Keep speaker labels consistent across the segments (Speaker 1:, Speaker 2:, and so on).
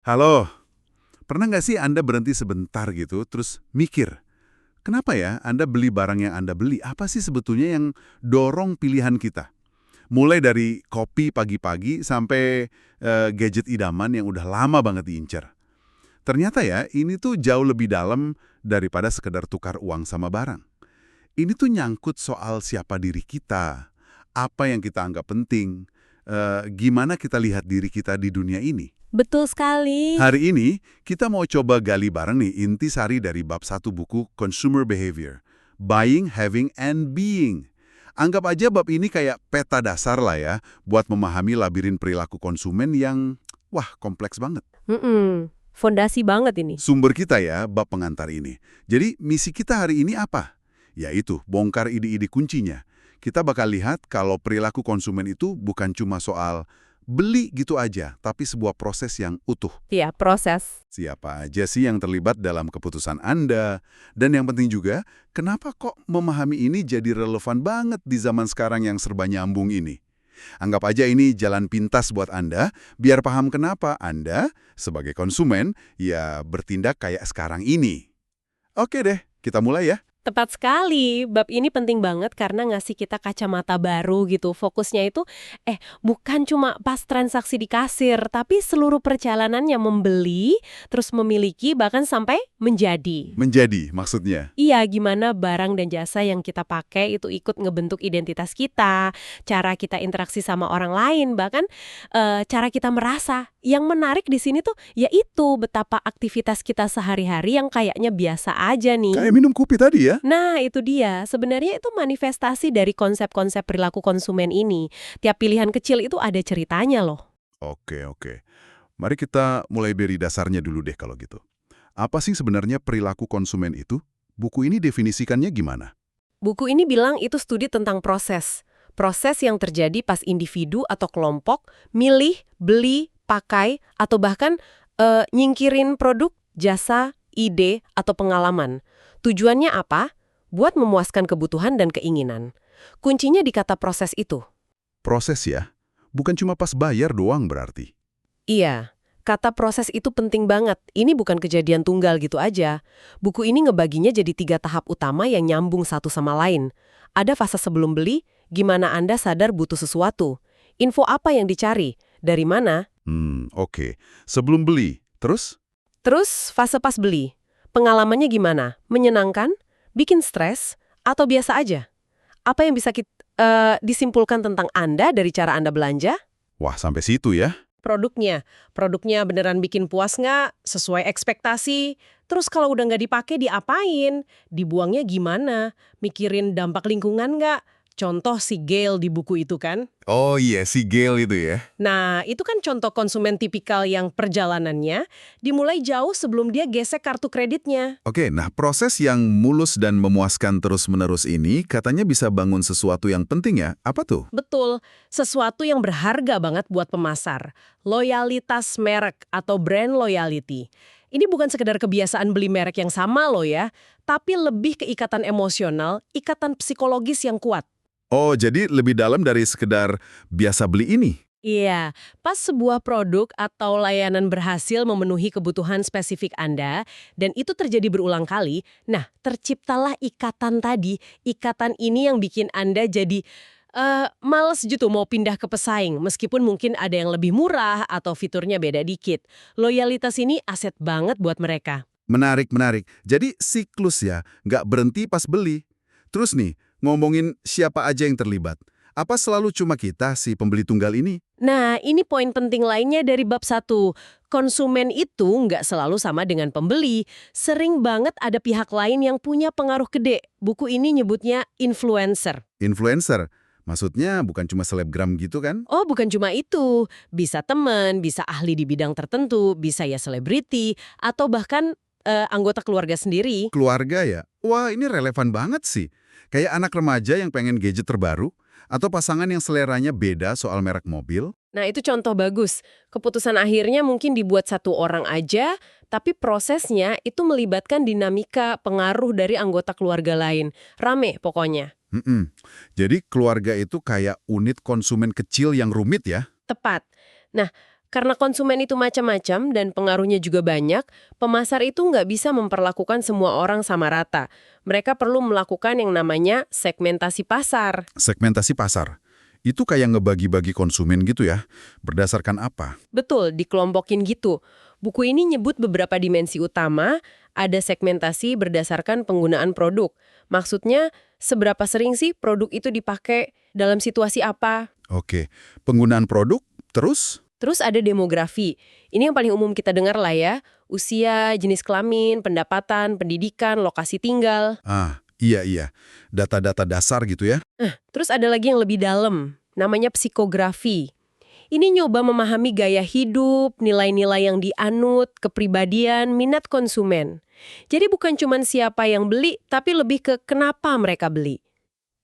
Speaker 1: Halo, pernah nggak sih Anda berhenti sebentar gitu, terus mikir, kenapa ya Anda beli barang yang Anda beli? Apa sih sebetulnya yang dorong pilihan kita? Mulai dari kopi pagi-pagi sampai gadget idaman yang udah lama banget diincar. Ternyata ya, ini tuh jauh lebih dalam daripada sekedar tukar uang sama barang. Ini tuh nyangkut soal siapa diri kita, apa yang kita anggap penting, gimana kita lihat diri kita di dunia ini.
Speaker 2: Betul sekali.
Speaker 1: Hari ini, kita mau coba gali bareng nih intisari dari bab satu buku Consumer Behavior. Buying, Having, and Being. Anggap aja bab ini kayak peta dasar lah ya, buat memahami labirin perilaku konsumen yang, wah, kompleks banget.
Speaker 2: Fondasi banget ini.
Speaker 1: Sumber kita ya, bab pengantar ini. Jadi, misi kita hari ini apa? Yaitu, bongkar ide-ide kuncinya. Kita bakal lihat kalau perilaku konsumen itu bukan cuma soal beli gitu aja, tapi sebuah proses yang utuh.
Speaker 2: Ya, proses.
Speaker 1: Siapa aja sih yang terlibat dalam keputusan Anda? Dan yang penting juga, kenapa kok memahami ini jadi relevan banget di zaman sekarang yang serba nyambung ini? Anggap aja ini jalan pintas buat Anda, biar paham kenapa Anda, sebagai konsumen, ya bertindak kayak sekarang ini. Oke deh, kita mulai ya.
Speaker 2: Tepat sekali. Bab ini penting banget karena ngasih kita kacamata baru gitu. Fokusnya itu, bukan cuma pas transaksi di kasir, tapi seluruh perjalanannya membeli, terus memiliki, bahkan sampai menjadi.
Speaker 1: Menjadi, maksudnya.
Speaker 2: Iya, gimana barang dan jasa yang kita pakai itu ikut ngebentuk identitas kita, cara kita interaksi sama orang lain, bahkan cara kita merasa. Yang menarik di sini tuh yaitu betapa aktivitas kita sehari-hari yang kayaknya biasa aja
Speaker 1: Kayak
Speaker 2: nih.
Speaker 1: minum kopi tadi ya.
Speaker 2: Nah, itu dia. Sebenarnya itu manifestasi dari konsep-konsep perilaku konsumen ini. Tiap pilihan kecil itu ada ceritanya loh.
Speaker 1: Oke, oke. Mari kita mulai dari dasarnya dulu deh kalau gitu. Apa sih sebenarnya perilaku konsumen itu? Buku ini definisikannya gimana?
Speaker 2: Buku ini bilang itu studi tentang proses. Proses yang terjadi pas individu atau kelompok milih, beli, pakai, atau bahkan nyingkirin produk, jasa, ide, atau pengalaman. Tujuannya apa? Buat memuaskan kebutuhan dan keinginan. Kuncinya di kata proses itu.
Speaker 1: Proses ya? Bukan cuma pas bayar doang berarti.
Speaker 2: Iya, kata proses itu penting banget. Ini bukan kejadian tunggal gitu aja. Buku ini ngebaginya jadi 3 tahap utama yang nyambung satu sama lain. Ada fase sebelum beli, gimana Anda sadar butuh sesuatu. Info apa yang dicari, dari mana.
Speaker 1: Oke. Sebelum beli, terus?
Speaker 2: Terus fase pas beli. Pengalamannya gimana? Menyenangkan? Bikin stres? Atau biasa aja? Apa yang bisa disimpulkan tentang Anda dari cara Anda belanja?
Speaker 1: Wah, sampai situ ya?
Speaker 2: Produknya. Produknya beneran bikin puas nggak? Sesuai ekspektasi? Terus kalau udah nggak dipakai diapain? Dibuangnya gimana? Mikirin dampak lingkungan nggak? Contoh si Gail di buku itu kan?
Speaker 1: Oh iya, si Gail itu ya.
Speaker 2: Nah, itu kan contoh konsumen tipikal yang perjalanannya dimulai jauh sebelum dia gesek kartu kreditnya.
Speaker 1: Oke, nah proses yang mulus dan memuaskan terus-menerus ini katanya bisa bangun sesuatu yang penting ya. Apa tuh?
Speaker 2: Betul, sesuatu yang berharga banget buat pemasar. Loyalitas merek atau brand loyalty. Ini bukan sekedar kebiasaan beli merek yang sama loh ya, tapi lebih ke ikatan emosional, ikatan psikologis yang kuat.
Speaker 1: Oh, jadi lebih dalam dari sekedar biasa beli ini.
Speaker 2: Iya, pas sebuah produk atau layanan berhasil memenuhi kebutuhan spesifik Anda, dan itu terjadi berulang kali, nah terciptalah ikatan tadi, ikatan ini yang bikin Anda jadi males gitu mau pindah ke pesaing, meskipun mungkin ada yang lebih murah atau fiturnya beda dikit. Loyalitas ini aset banget buat mereka.
Speaker 1: Menarik, menarik. Jadi siklus ya, nggak berhenti pas beli. Terus nih, ngomongin siapa aja yang terlibat. Apa selalu cuma kita si pembeli tunggal ini?
Speaker 2: Nah, ini poin penting lainnya dari bab satu. Konsumen itu nggak selalu sama dengan pembeli. Sering banget ada pihak lain yang punya pengaruh gede. Buku ini nyebutnya influencer.
Speaker 1: Influencer. Maksudnya bukan cuma selebgram gitu kan?
Speaker 2: Oh, bukan cuma itu. Bisa teman, bisa ahli di bidang tertentu, bisa ya selebriti, atau bahkan anggota keluarga sendiri.
Speaker 1: Keluarga ya? Wah, ini relevan banget sih. Kayak anak remaja yang pengen gadget terbaru, atau pasangan yang seleranya beda soal merek mobil.
Speaker 2: Nah, itu contoh bagus. Keputusan akhirnya mungkin dibuat satu orang aja, tapi prosesnya itu melibatkan dinamika pengaruh dari anggota keluarga lain. Rame pokoknya.
Speaker 1: Jadi keluarga itu kayak unit konsumen kecil yang rumit ya?
Speaker 2: Tepat. Nah, Karena konsumen itu macam-macam dan pengaruhnya juga banyak, pemasar itu nggak bisa memperlakukan semua orang sama rata. Mereka perlu melakukan yang namanya segmentasi pasar.
Speaker 1: Segmentasi pasar. Itu kayak ngebagi-bagi konsumen gitu ya? Berdasarkan apa?
Speaker 2: Betul, dikelompokin gitu. Buku ini nyebut beberapa dimensi utama, ada segmentasi berdasarkan penggunaan produk. Maksudnya, seberapa sering sih produk itu dipakai, dalam situasi apa?
Speaker 1: Oke, penggunaan produk, terus?
Speaker 2: Terus ada demografi. Ini yang paling umum kita dengar lah ya. Usia, jenis kelamin, pendapatan, pendidikan, lokasi tinggal.
Speaker 1: Ah, iya. Data-data dasar gitu ya?
Speaker 2: Terus ada lagi yang lebih dalam, namanya psikografi. Ini nyoba memahami gaya hidup, nilai-nilai yang dianut, kepribadian, minat konsumen. Jadi bukan cuma siapa yang beli, tapi lebih ke kenapa mereka beli.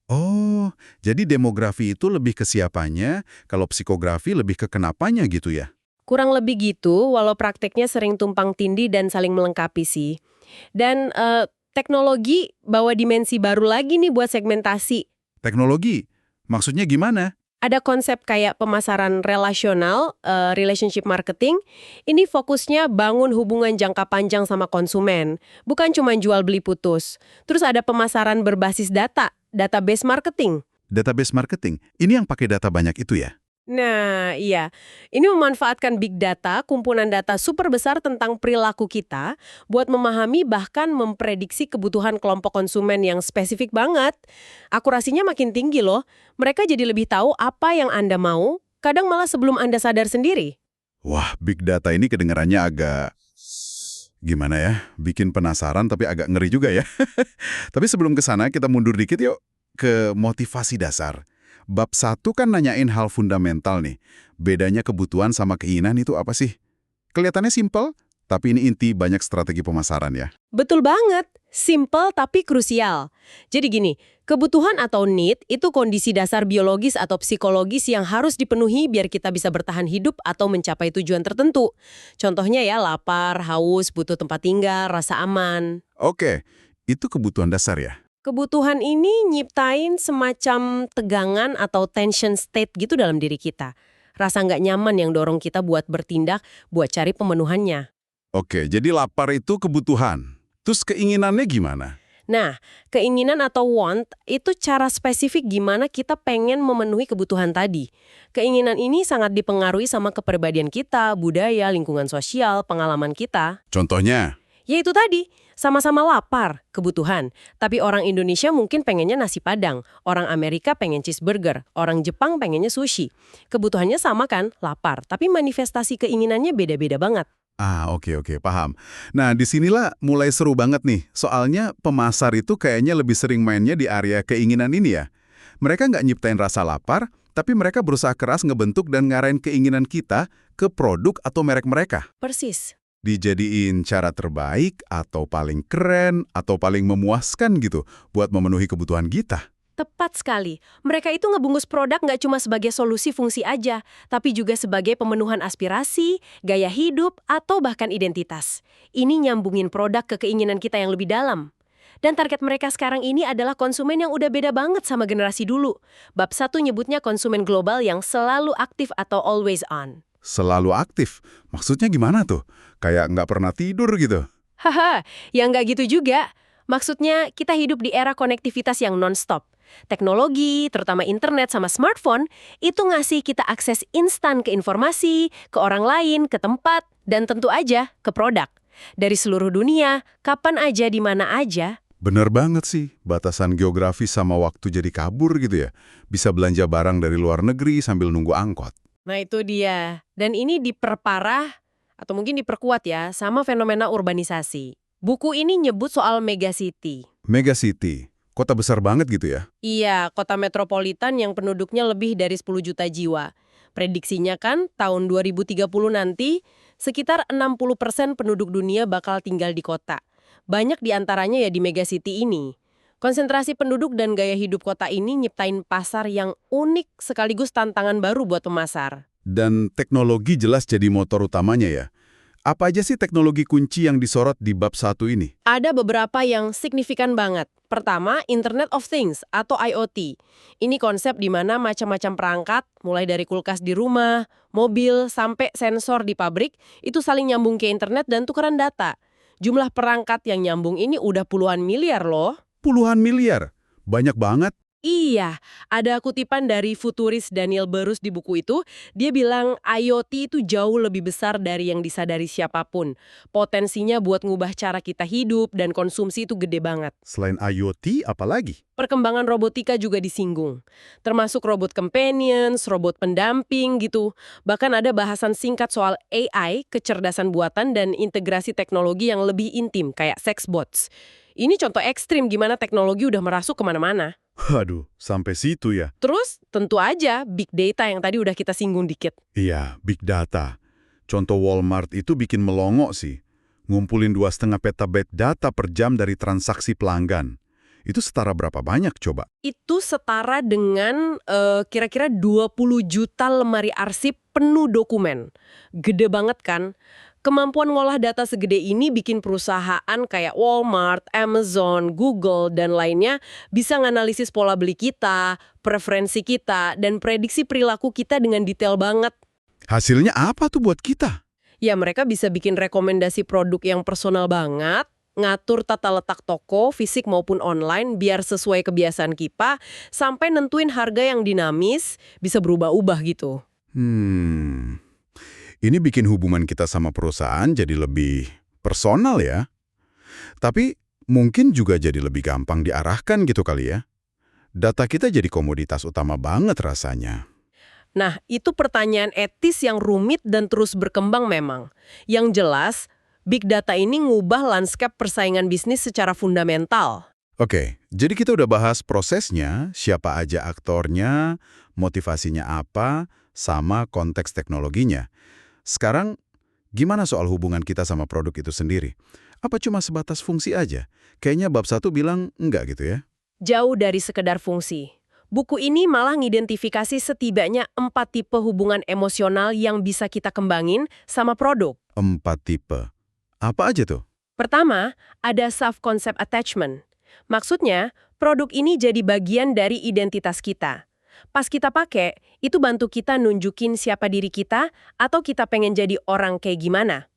Speaker 1: Oh, jadi demografi itu lebih ke siapanya, kalau psikografi lebih ke kenapanya gitu ya?
Speaker 2: Kurang lebih gitu, walau prakteknya sering tumpang tindih dan saling melengkapi sih. Dan teknologi bawa dimensi baru lagi nih buat segmentasi.
Speaker 1: Teknologi, maksudnya gimana?
Speaker 2: Ada konsep kayak pemasaran relasional, relationship marketing. Ini fokusnya bangun hubungan jangka panjang sama konsumen, bukan cuma jual beli putus. Terus ada pemasaran berbasis data, database marketing.
Speaker 1: Database marketing, ini yang pakai data banyak itu ya?
Speaker 2: Nah, iya. Ini memanfaatkan big data, kumpulan data super besar tentang perilaku kita, buat memahami bahkan memprediksi kebutuhan kelompok konsumen yang spesifik banget. Akurasinya makin tinggi loh. Mereka jadi lebih tahu apa yang Anda mau, kadang malah sebelum Anda sadar sendiri.
Speaker 1: Wah, big data ini kedengarannya agak... Gimana ya? Bikin penasaran tapi agak ngeri juga ya. Tapi sebelum ke sana, kita mundur dikit yuk ke motivasi dasar. Bab 1 kan nanyain hal fundamental nih. Bedanya kebutuhan sama keinginan itu apa sih? Kelihatannya simpel, tapi ini inti banyak strategi pemasaran ya.
Speaker 2: Betul banget. Simple tapi krusial. Jadi gini, kebutuhan atau need itu kondisi dasar biologis atau psikologis yang harus dipenuhi biar kita bisa bertahan hidup atau mencapai tujuan tertentu. Contohnya ya lapar, haus, butuh tempat tinggal, rasa aman.
Speaker 1: Oke, itu kebutuhan dasar ya?
Speaker 2: Kebutuhan ini nyiptain semacam tegangan atau tension state gitu dalam diri kita. Rasa nggak nyaman yang dorong kita buat bertindak, buat cari pemenuhannya.
Speaker 1: Oke, jadi lapar itu kebutuhan. Terus keinginannya gimana?
Speaker 2: Nah, keinginan atau want itu cara spesifik gimana kita pengen memenuhi kebutuhan tadi. Keinginan ini sangat dipengaruhi sama kepribadian kita, budaya, lingkungan sosial, pengalaman kita.
Speaker 1: Contohnya?
Speaker 2: Yaitu tadi, sama-sama lapar, kebutuhan. Tapi orang Indonesia mungkin pengennya nasi padang, orang Amerika pengen cheeseburger, orang Jepang pengennya sushi. Kebutuhannya sama kan, lapar, tapi manifestasi keinginannya beda-beda banget.
Speaker 1: Ah, oke, paham. Nah, disinilah mulai seru banget nih. Soalnya pemasar itu kayaknya lebih sering mainnya di area keinginan ini ya. Mereka nggak nyiptain rasa lapar, tapi mereka berusaha keras ngebentuk dan ngarahin keinginan kita ke produk atau merek mereka.
Speaker 2: Persis.
Speaker 1: Dijadiin cara terbaik atau paling keren atau paling memuaskan gitu buat memenuhi kebutuhan kita.
Speaker 2: Tepat sekali. Mereka itu ngebungkus produk nggak cuma sebagai solusi fungsi aja, tapi juga sebagai pemenuhan aspirasi, gaya hidup, atau bahkan identitas. Ini nyambungin produk ke keinginan kita yang lebih dalam. Dan target mereka sekarang ini adalah konsumen yang udah beda banget sama generasi dulu. Bab 1 nyebutnya konsumen global yang selalu aktif atau always on.
Speaker 1: Selalu aktif. Maksudnya gimana tuh? Kayak nggak pernah tidur gitu.
Speaker 2: Haha, ya nggak gitu juga. Maksudnya kita hidup di era konektivitas yang non-stop. Teknologi, terutama internet sama smartphone, itu ngasih kita akses instan ke informasi, ke orang lain, ke tempat, dan tentu aja ke produk. Dari seluruh dunia, kapan aja, di mana aja.
Speaker 1: Bener banget sih, batasan geografis sama waktu jadi kabur gitu ya. Bisa belanja barang dari luar negeri sambil nunggu angkot.
Speaker 2: Nah itu dia. Dan ini diperparah, atau mungkin diperkuat ya, sama fenomena urbanisasi. Buku ini nyebut soal megacity.
Speaker 1: Megacity, kota besar banget gitu ya?
Speaker 2: Iya, kota metropolitan yang penduduknya lebih dari 10 juta jiwa. Prediksinya kan tahun 2030 nanti, sekitar 60% penduduk dunia bakal tinggal di kota. Banyak diantaranya ya di megacity ini. Konsentrasi penduduk dan gaya hidup kota ini nyiptain pasar yang unik sekaligus tantangan baru buat pemasar.
Speaker 1: Dan teknologi jelas jadi motor utamanya ya. Apa aja sih teknologi kunci yang disorot di bab 1 ini?
Speaker 2: Ada beberapa yang signifikan banget. Pertama, Internet of Things atau IoT. Ini konsep di mana macam-macam perangkat, mulai dari kulkas di rumah, mobil, sampai sensor di pabrik, itu saling nyambung ke internet dan tukeran data. Jumlah perangkat yang nyambung ini udah puluhan miliar loh.
Speaker 1: Puluhan miliar. Banyak banget.
Speaker 2: Iya, ada kutipan dari futuris Daniel Burrus di buku itu. Dia bilang IoT itu jauh lebih besar dari yang disadari siapapun. Potensinya buat ngubah cara kita hidup dan konsumsi itu gede banget.
Speaker 1: Selain IoT, apa lagi?
Speaker 2: Perkembangan robotika juga disinggung. Termasuk robot companions, robot pendamping gitu. Bahkan ada bahasan singkat soal AI, kecerdasan buatan, dan integrasi teknologi yang lebih intim, kayak sexbots. Ini contoh ekstrim gimana teknologi udah merasuk kemana-mana.
Speaker 1: Waduh, sampai situ ya.
Speaker 2: Terus, tentu aja big data yang tadi udah kita singgung dikit.
Speaker 1: Iya, big data. Contoh Walmart itu bikin melongo sih. Ngumpulin 2,5 petabyte data per jam dari transaksi pelanggan. Itu setara berapa banyak coba?
Speaker 2: Itu setara dengan kira-kira 20 juta lemari arsip penuh dokumen. Gede banget kan? Kemampuan ngolah data segede ini bikin perusahaan kayak Walmart, Amazon, Google, dan lainnya bisa nganalisis pola beli kita, preferensi kita, dan prediksi perilaku kita dengan detail banget.
Speaker 1: Hasilnya apa tuh buat kita?
Speaker 2: Ya, mereka bisa bikin rekomendasi produk yang personal banget, ngatur tata letak toko, fisik maupun online, biar sesuai kebiasaan kita, sampai nentuin harga yang dinamis, bisa berubah-ubah gitu.
Speaker 1: Ini bikin hubungan kita sama perusahaan jadi lebih personal ya. Tapi mungkin juga jadi lebih gampang diarahkan gitu kali ya. Data kita jadi komoditas utama banget rasanya.
Speaker 2: Nah, itu pertanyaan etis yang rumit dan terus berkembang memang. Yang jelas, big data ini ngubah lanskap persaingan bisnis secara fundamental.
Speaker 1: Oke, jadi kita udah bahas prosesnya, siapa aja aktornya, motivasinya apa, sama konteks teknologinya. Sekarang, gimana soal hubungan kita sama produk itu sendiri? Apa cuma sebatas fungsi aja? Kayaknya bab 1 bilang enggak gitu ya.
Speaker 2: Jauh dari sekedar fungsi. Buku ini malah ngidentifikasi setidaknya 4 tipe hubungan emosional yang bisa kita kembangin sama produk.
Speaker 1: 4 tipe. Apa aja tuh?
Speaker 2: Pertama, ada self-concept attachment. Maksudnya, produk ini jadi bagian dari identitas kita. Pas kita pakai, itu bantu kita nunjukin siapa diri kita atau kita pengen jadi orang kayak gimana.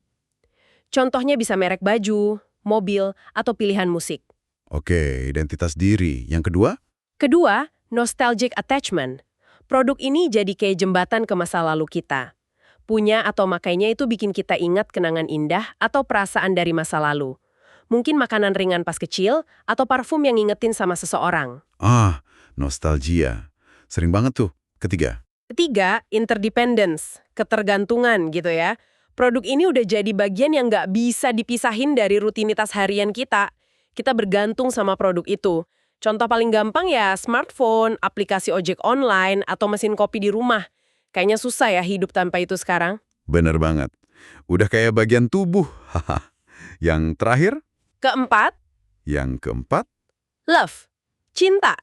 Speaker 2: Contohnya bisa merek baju, mobil, atau pilihan musik.
Speaker 1: Oke, identitas diri. Yang kedua?
Speaker 2: Kedua, nostalgic attachment. Produk ini jadi kayak jembatan ke masa lalu kita. Punya atau makainya itu bikin kita ingat kenangan indah atau perasaan dari masa lalu. Mungkin makanan ringan pas kecil atau parfum yang ngingetin sama seseorang.
Speaker 1: Ah, nostalgia. Sering banget tuh. Ketiga.
Speaker 2: Ketiga, interdependence, ketergantungan gitu ya. Produk ini udah jadi bagian yang nggak bisa dipisahin dari rutinitas harian kita. Kita bergantung sama produk itu. Contoh paling gampang ya smartphone, aplikasi ojek online, atau mesin kopi di rumah. Kayaknya susah ya hidup tanpa itu sekarang.
Speaker 1: Bener banget. Udah kayak bagian tubuh. Haha. Yang terakhir?
Speaker 2: Keempat,
Speaker 1: Yang keempat?
Speaker 2: love, cinta.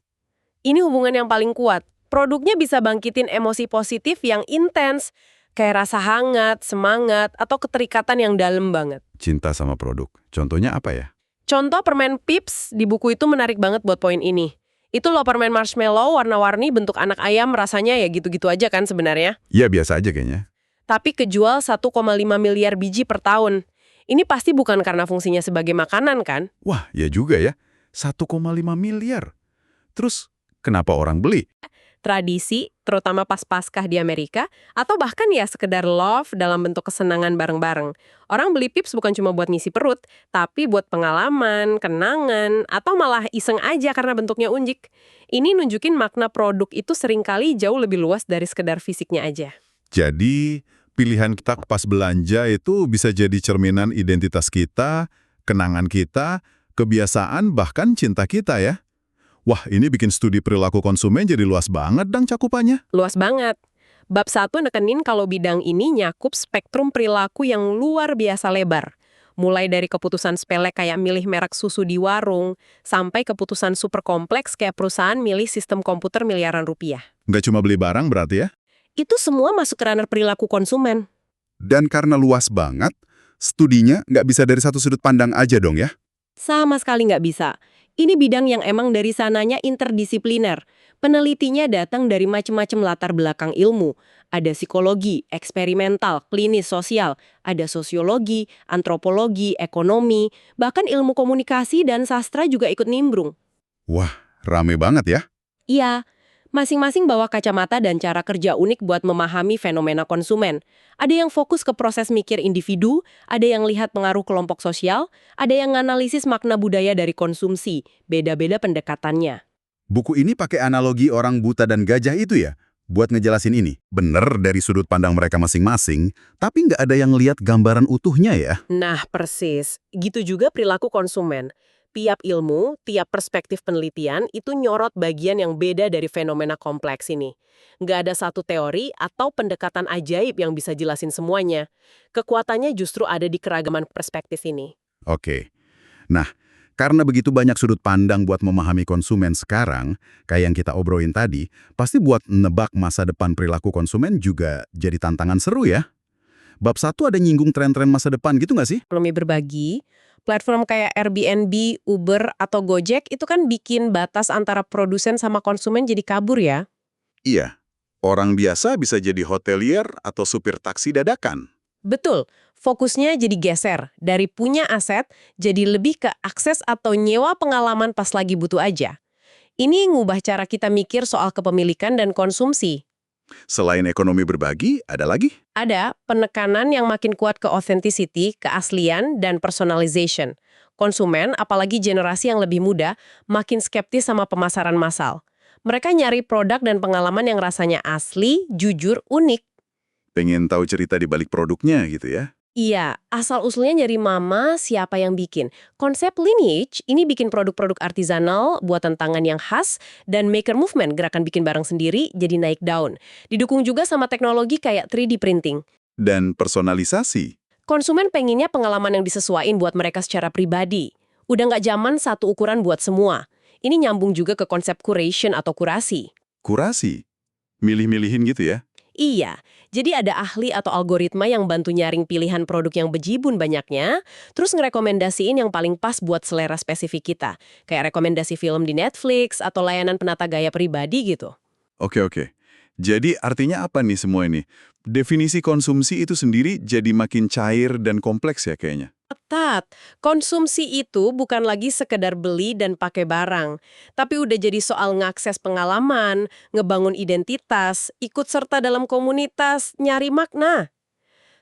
Speaker 2: Ini hubungan yang paling kuat. Produknya bisa bangkitin emosi positif yang intens, kayak rasa hangat, semangat, atau keterikatan yang dalam banget.
Speaker 1: Cinta sama produk. Contohnya apa ya?
Speaker 2: Contoh permen Pips di buku itu menarik banget buat poin ini. Itu loh permen marshmallow warna-warni bentuk anak ayam, rasanya ya gitu-gitu aja kan sebenarnya.
Speaker 1: Ya biasa aja kayaknya.
Speaker 2: Tapi kejual 1,5 miliar biji per tahun. Ini pasti bukan karena fungsinya sebagai makanan kan?
Speaker 1: Wah, ya juga ya. 1,5 miliar. Terus, kenapa orang beli?
Speaker 2: Tradisi, terutama pas Paskah di Amerika, atau bahkan ya sekedar love dalam bentuk kesenangan bareng-bareng. Orang beli Pips bukan cuma buat ngisi perut, tapi buat pengalaman, kenangan, atau malah iseng aja karena bentuknya unjik. Ini nunjukin makna produk itu seringkali jauh lebih luas dari sekedar fisiknya aja.
Speaker 1: Jadi, pilihan kita pas belanja itu bisa jadi cerminan identitas kita, kenangan kita, kebiasaan, bahkan cinta kita ya. Wah, ini bikin studi perilaku konsumen jadi luas banget dang cakupannya.
Speaker 2: Luas banget. Bab 1 nekenin kalau bidang ini nyakup spektrum perilaku yang luar biasa lebar. Mulai dari keputusan sepele kayak milih merek susu di warung, sampai keputusan super kompleks kayak perusahaan milih sistem komputer miliaran rupiah.
Speaker 1: Nggak cuma beli barang berarti ya?
Speaker 2: Itu semua masuk ke ranah perilaku konsumen.
Speaker 1: Dan karena luas banget,
Speaker 3: studinya nggak bisa dari satu sudut pandang aja dong ya?
Speaker 2: Sama sekali nggak bisa. Ini bidang yang emang dari sananya interdisipliner. Penelitinya datang dari macam-macam latar belakang ilmu. Ada psikologi, eksperimental, klinis, sosial, ada sosiologi, antropologi, ekonomi, bahkan ilmu komunikasi dan sastra juga ikut nimbrung.
Speaker 3: Wah, rame banget ya.
Speaker 2: Iya, masing-masing bawa kacamata dan cara kerja unik buat memahami fenomena konsumen. Ada yang fokus ke proses mikir individu, ada yang lihat pengaruh kelompok sosial, ada yang analisis makna budaya dari konsumsi. Beda-beda pendekatannya.
Speaker 3: Buku ini pakai analogi orang buta dan gajah itu ya? Buat ngejelasin ini. Bener dari sudut pandang mereka masing-masing, tapi nggak ada yang lihat gambaran utuhnya ya?
Speaker 2: Nah, persis. Gitu juga perilaku konsumen. Tiap ilmu, tiap perspektif penelitian itu nyorot bagian yang beda dari fenomena kompleks ini. Nggak ada satu teori atau pendekatan ajaib yang bisa jelasin semuanya. Kekuatannya justru ada di keragaman perspektif ini.
Speaker 3: Oke. Nah, karena begitu banyak sudut pandang buat memahami konsumen sekarang, kayak yang kita obrolin tadi, pasti buat nebak masa depan perilaku konsumen juga jadi tantangan seru ya? Bab 1 ada nyinggung tren-tren masa depan gitu nggak sih?
Speaker 2: Ekonomi berbagi, platform kayak Airbnb, Uber, atau Gojek itu kan bikin batas antara produsen sama konsumen jadi kabur ya.
Speaker 1: Iya, orang biasa bisa jadi hotelier atau supir taksi dadakan.
Speaker 2: Betul, fokusnya jadi geser. Dari punya aset, jadi lebih ke akses atau nyewa pengalaman pas lagi butuh aja. Ini ngubah cara kita mikir soal kepemilikan dan konsumsi.
Speaker 1: Selain ekonomi berbagi, ada lagi?
Speaker 2: Ada penekanan yang makin kuat ke authenticity, keaslian, dan personalization. Konsumen, apalagi generasi yang lebih muda, makin skeptis sama pemasaran massal. Mereka nyari produk dan pengalaman yang rasanya asli, jujur, unik.
Speaker 1: Pengen tahu cerita di balik produknya gitu ya?
Speaker 2: Iya, asal-usulnya nyari mama, siapa yang bikin. Konsep lineage ini bikin produk-produk artisanal, buatan tangan yang khas, dan maker movement, gerakan bikin barang sendiri, jadi naik daun. Didukung juga sama teknologi kayak 3D printing.
Speaker 1: Dan personalisasi.
Speaker 2: Konsumen pengennya pengalaman yang disesuaikan buat mereka secara pribadi. Udah nggak zaman satu ukuran buat semua. Ini nyambung juga ke konsep curation atau kurasi.
Speaker 1: Kurasi. Milih-milihin gitu ya?
Speaker 2: Iya, jadi ada ahli atau algoritma yang bantu nyaring pilihan produk yang bejibun banyaknya, terus ngerekomendasiin yang paling pas buat selera spesifik kita. Kayak rekomendasi film di Netflix atau layanan penata gaya pribadi gitu.
Speaker 1: Oke. Jadi artinya apa nih semua ini? Definisi konsumsi itu sendiri jadi makin cair dan kompleks ya kayaknya.
Speaker 2: Ketat, konsumsi itu bukan lagi sekedar beli dan pakai barang, tapi udah jadi soal ngakses pengalaman, ngebangun identitas, ikut serta dalam komunitas, nyari makna.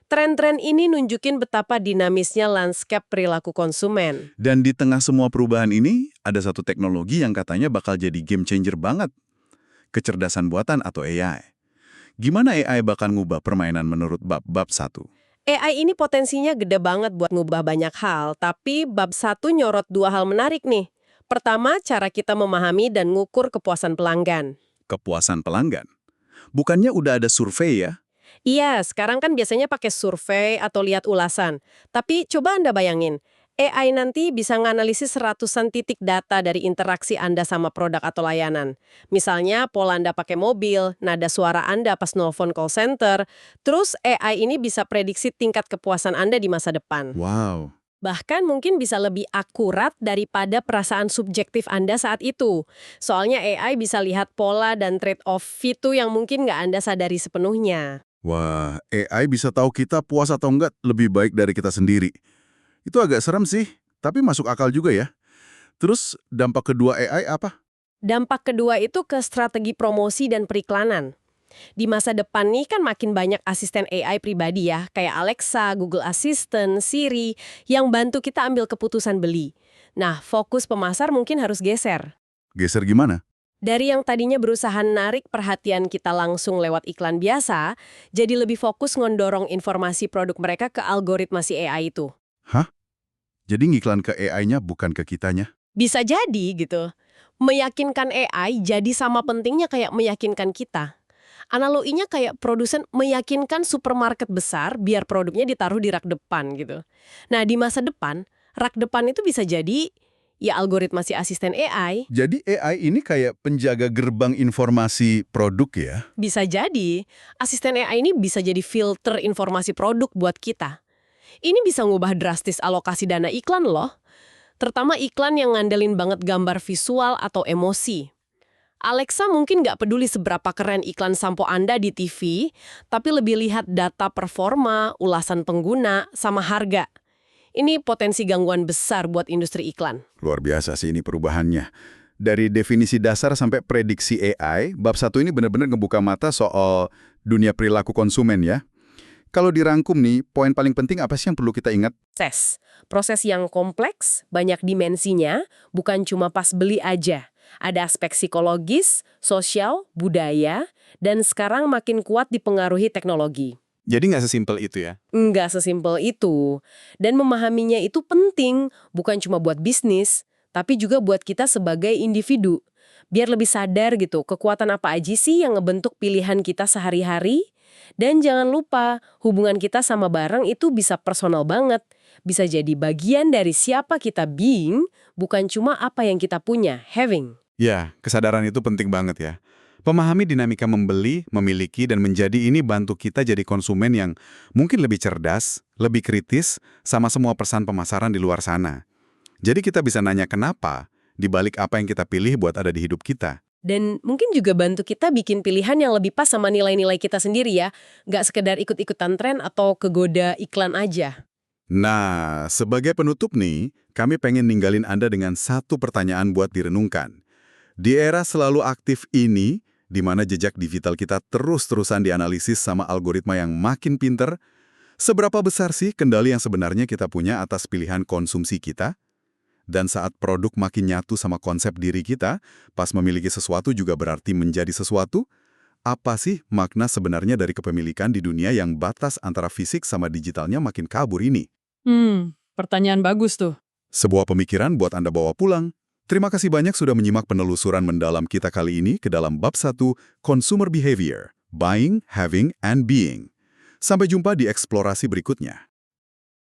Speaker 2: Tren-tren ini nunjukin betapa dinamisnya landscape perilaku konsumen.
Speaker 1: Dan di tengah semua perubahan ini, ada satu teknologi yang katanya bakal jadi game changer banget. Kecerdasan buatan atau AI. Gimana AI bakal ngubah permainan menurut bab 1?
Speaker 2: AI ini potensinya gede banget buat ngubah banyak hal, tapi bab 1 nyorot dua hal menarik nih. Pertama, cara kita memahami dan ngukur kepuasan pelanggan.
Speaker 1: Kepuasan pelanggan. Bukannya udah ada survei ya?
Speaker 2: Iya, sekarang kan biasanya pakai survei atau lihat ulasan. Tapi coba Anda bayangin, AI nanti bisa nganalisis ratusan titik data dari interaksi Anda sama produk atau layanan. Misalnya, pola Anda pakai mobil, nada suara Anda pas nelfon call center, terus AI ini bisa prediksi tingkat kepuasan Anda di masa depan.
Speaker 1: Wow.
Speaker 2: Bahkan mungkin bisa lebih akurat daripada perasaan subjektif Anda saat itu. Soalnya AI bisa lihat pola dan trade-off itu yang mungkin nggak Anda sadari sepenuhnya.
Speaker 1: Wah, AI bisa tahu kita puas atau enggak lebih baik dari kita sendiri. Itu agak serem sih, tapi masuk akal juga ya. Terus dampak kedua AI apa?
Speaker 2: Dampak kedua itu ke strategi promosi dan periklanan. Di masa depan nih kan makin banyak asisten AI pribadi ya, kayak Alexa, Google Assistant, Siri, yang bantu kita ambil keputusan beli. Nah, fokus pemasar mungkin harus geser.
Speaker 1: Geser gimana?
Speaker 2: Dari yang tadinya berusaha narik perhatian kita langsung lewat iklan biasa, jadi lebih fokus ngondorong informasi produk mereka ke algoritma si AI itu.
Speaker 1: Hah? Jadi ngiklan ke AI-nya bukan ke kitanya?
Speaker 2: Bisa jadi gitu. Meyakinkan AI jadi sama pentingnya kayak meyakinkan kita. Analoginya kayak produsen meyakinkan supermarket besar biar produknya ditaruh di rak depan gitu. Nah, di masa depan, rak depan itu bisa jadi ya algoritma si asisten AI.
Speaker 1: Jadi AI ini kayak penjaga gerbang informasi produk ya?
Speaker 2: Bisa jadi, asisten AI ini bisa jadi filter informasi produk buat kita. Ini bisa ngubah drastis alokasi dana iklan loh. Terutama iklan yang ngandelin banget gambar visual atau emosi. Alexa mungkin nggak peduli seberapa keren iklan sampo Anda di TV, tapi lebih lihat data performa, ulasan pengguna, sama harga. Ini potensi gangguan besar buat industri iklan.
Speaker 3: Luar biasa sih ini perubahannya. Dari definisi dasar sampai prediksi AI, bab 1 ini benar-benar ngebuka mata soal dunia perilaku konsumen ya. Kalau dirangkum nih, poin paling penting apa sih yang perlu kita ingat?
Speaker 2: Proses yang kompleks, banyak dimensinya, bukan cuma pas beli aja. Ada aspek psikologis, sosial, budaya, dan sekarang makin kuat dipengaruhi teknologi.
Speaker 4: Jadi nggak sesimpel itu ya?
Speaker 2: Nggak sesimpel itu. Dan memahaminya itu penting, bukan cuma buat bisnis, tapi juga buat kita sebagai individu. Biar lebih sadar gitu, kekuatan apa aja sih yang ngebentuk pilihan kita sehari-hari. Dan jangan lupa, hubungan kita sama barang itu bisa personal banget. Bisa jadi bagian dari siapa kita being, bukan cuma apa yang kita punya, having.
Speaker 4: Ya, kesadaran itu penting banget ya. Memahami dinamika membeli, memiliki, dan menjadi ini bantu kita jadi konsumen yang mungkin lebih cerdas, lebih kritis, sama semua pesan pemasaran di luar sana. Jadi kita bisa nanya kenapa, dibalik apa yang kita pilih buat ada di hidup kita.
Speaker 2: Dan mungkin juga bantu kita bikin pilihan yang lebih pas sama nilai-nilai kita sendiri ya. Nggak sekedar ikut-ikutan tren atau kegoda iklan aja.
Speaker 3: Nah, sebagai penutup nih, kami pengen ninggalin Anda dengan satu pertanyaan buat direnungkan. Di era selalu aktif ini, di mana jejak digital kita terus-terusan dianalisis sama algoritma yang makin pinter, seberapa besar sih kendali yang sebenarnya kita punya atas pilihan konsumsi kita? Dan saat produk makin nyatu sama konsep diri kita, pas memiliki sesuatu juga berarti menjadi sesuatu, apa sih makna sebenarnya dari kepemilikan di dunia yang batas antara fisik sama digitalnya makin kabur ini?
Speaker 5: Pertanyaan bagus tuh.
Speaker 3: Sebuah pemikiran buat Anda bawa pulang. Terima kasih banyak sudah menyimak penelusuran mendalam kita kali ini ke dalam bab 1 Consumer Behavior, Buying, Having, and Being. Sampai jumpa di eksplorasi berikutnya.